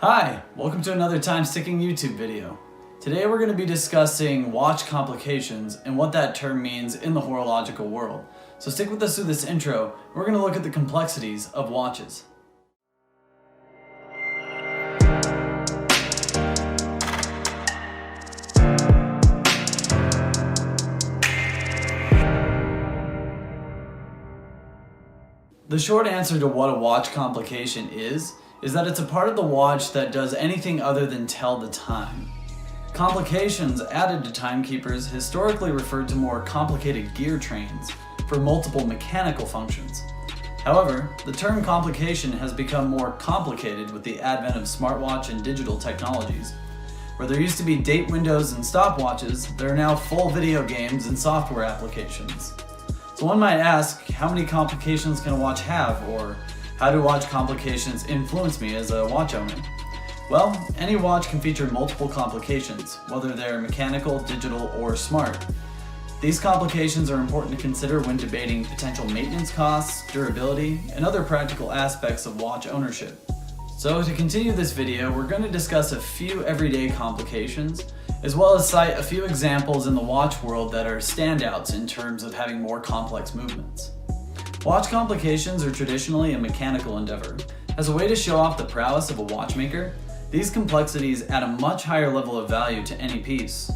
Hi, welcome to another time-sticking YouTube video. Today we're going to be discussing watch complications and what that term means in the horological world. So stick with us through this intro, and we're going to look at the complexities of watches. The short answer to what a watch complication is that it's a part of the watch that does anything other than tell the time. Complications added to timekeepers historically referred to more complicated gear trains for multiple mechanical functions. However, the term complication has become more complicated with the advent of smartwatch and digital technologies. Where there used to be date windows and stopwatches, there are now full video games and software applications. So one might ask, how many complications can a watch have, or how do watch complications influence me as a watch owner? Well, any watch can feature multiple complications, whether they're mechanical, digital, or smart. These complications are important to consider when debating potential maintenance costs, durability, and other practical aspects of watch ownership. So to continue this video, we're going to discuss a few everyday complications, as well as cite a few examples in the watch world that are standouts in terms of having more complex movements. Watch complications are traditionally a mechanical endeavor. As a way to show off the prowess of a watchmaker, these complexities add a much higher level of value to any piece.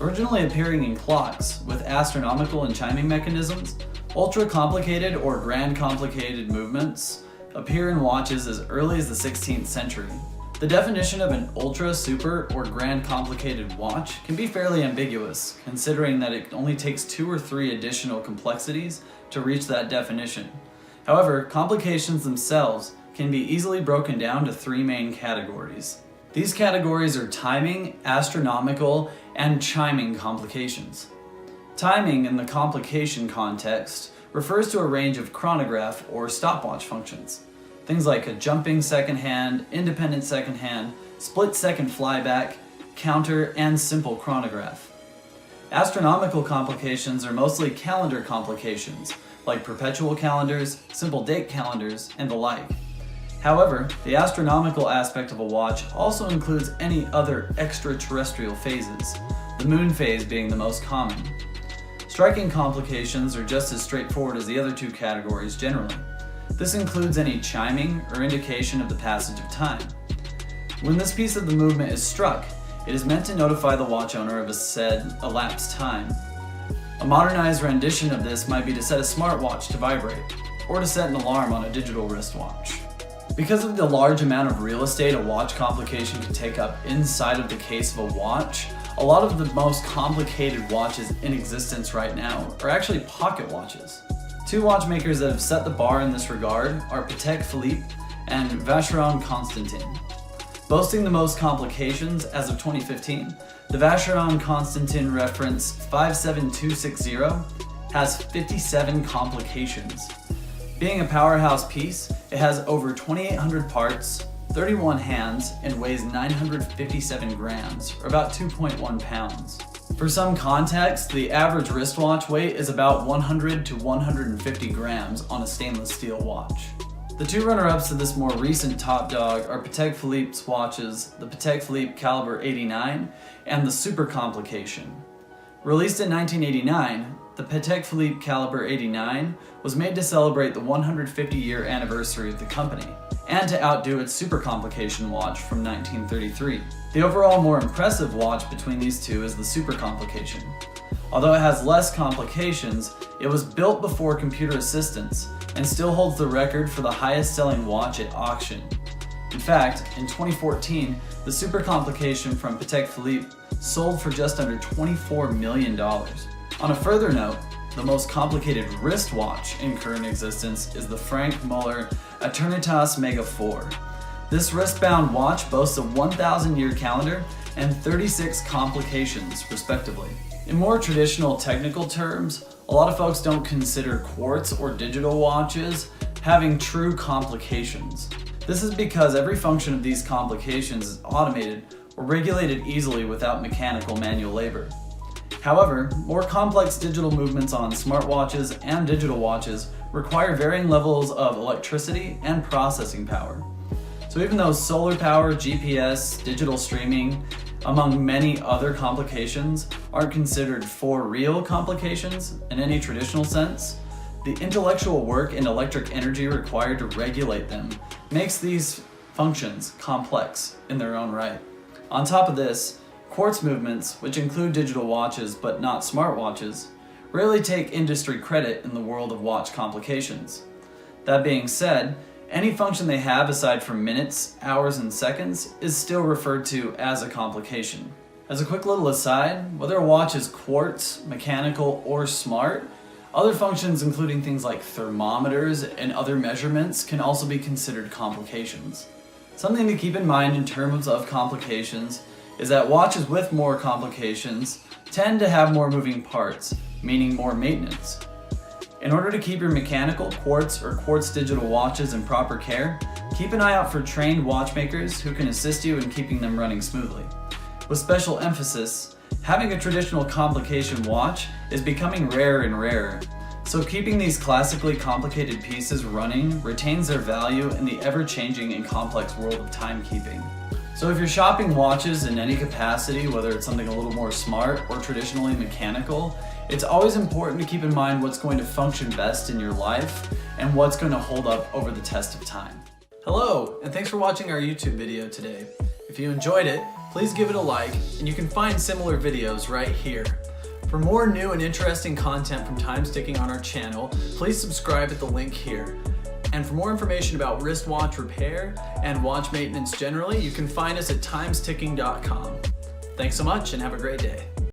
Originally appearing in clocks with astronomical and chiming mechanisms, ultra-complicated or grand complicated movements appear in watches as early as the 16th century. The definition of an ultra, super, or grand complicated watch can be fairly ambiguous, considering that it only takes 2 or 3 additional complexities to reach that definition. However, complications themselves can be easily broken down to 3 main categories. These categories are timing, astronomical, and chiming complications. Timing in the complication context refers to a range of chronograph or stopwatch functions. Things like a jumping second hand, independent second hand, split second flyback, counter, and simple chronograph. Astronomical complications are mostly calendar complications, like perpetual calendars, simple date calendars, and the like. However, the astronomical aspect of a watch also includes any other extraterrestrial phases, the moon phase being the most common. Striking complications are just as straightforward as the other 2 categories generally. This includes any chiming or indication of the passage of time. When this piece of the movement is struck, it is meant to notify the watch owner of a said elapsed time. A modernized rendition of this might be to set a smartwatch to vibrate, or to set an alarm on a digital wristwatch. Because of the large amount of real estate a watch complication can take up inside of the case of a watch, a lot of the most complicated watches in existence right now are actually pocket watches. 2 watchmakers that have set the bar in this regard are Patek Philippe and Vacheron Constantin. Boasting the most complications as of 2015, the Vacheron Constantin reference 57260 has 57 complications. Being a powerhouse piece, it has over 2,800 parts, 31 hands, and weighs 957 grams, or about 2.1 pounds. For some context, the average wristwatch weight is about 100 to 150 grams on a stainless steel watch. The 2 runner-ups to this more recent top dog are Patek Philippe's watches, the Patek Philippe Caliber 89 and the Super Complication. Released in 1989, the Patek Philippe Caliber 89 was made to celebrate the 150-year anniversary of the company, and to outdo its Super Complication watch from 1933. The overall more impressive watch between these 2 is the Super Complication. Although it has less complications, it was built before computer assistance and still holds the record for the highest selling watch at auction. In fact, in 2014, the Super Complication from Patek Philippe sold for just under $24 million. On a further note, the most complicated wristwatch in current existence is the Frank Muller Eternitas Mega 4. This wristbound watch boasts a 1,000-year calendar and 36 complications, respectively. In more traditional technical terms, a lot of folks don't consider quartz or digital watches having true complications. This is because every function of these complications is automated or regulated easily without mechanical manual labor. However, more complex digital movements on smartwatches and digital watches require varying levels of electricity and processing power. So even though solar power, GPS, digital streaming, among many other complications, aren't considered for real complications in any traditional sense, the intellectual work and electric energy required to regulate them makes these functions complex in their own right. On top of this, quartz movements, which include digital watches but not smartwatches, rarely take industry credit in the world of watch complications. That being said, any function they have aside from minutes, hours, and seconds is still referred to as a complication. As a quick little aside, whether a watch is quartz, mechanical, or smart, other functions including things like thermometers and other measurements can also be considered complications. Something to keep in mind in terms of complications is that watches with more complications tend to have more moving parts, meaning more maintenance. In order to keep your mechanical, quartz, or quartz digital watches in proper care, keep an eye out for trained watchmakers who can assist you in keeping them running smoothly. With special emphasis, having a traditional complication watch is becoming rarer and rarer, so keeping these classically complicated pieces running retains their value in the ever-changing and complex world of timekeeping. So if you're shopping watches in any capacity, whether it's something a little more smart or traditionally mechanical, it's always important to keep in mind what's going to function best in your life and what's going to hold up over the test of time. Hello, and thanks for watching our YouTube video today. If you enjoyed it, please give it a like, and you can find similar videos right here. For more new and interesting content from Time Sticking on our channel, please subscribe at the link here. And for more information about wristwatch repair and watch maintenance generally, you can find us at timesticking.com. Thanks so much and have a great day.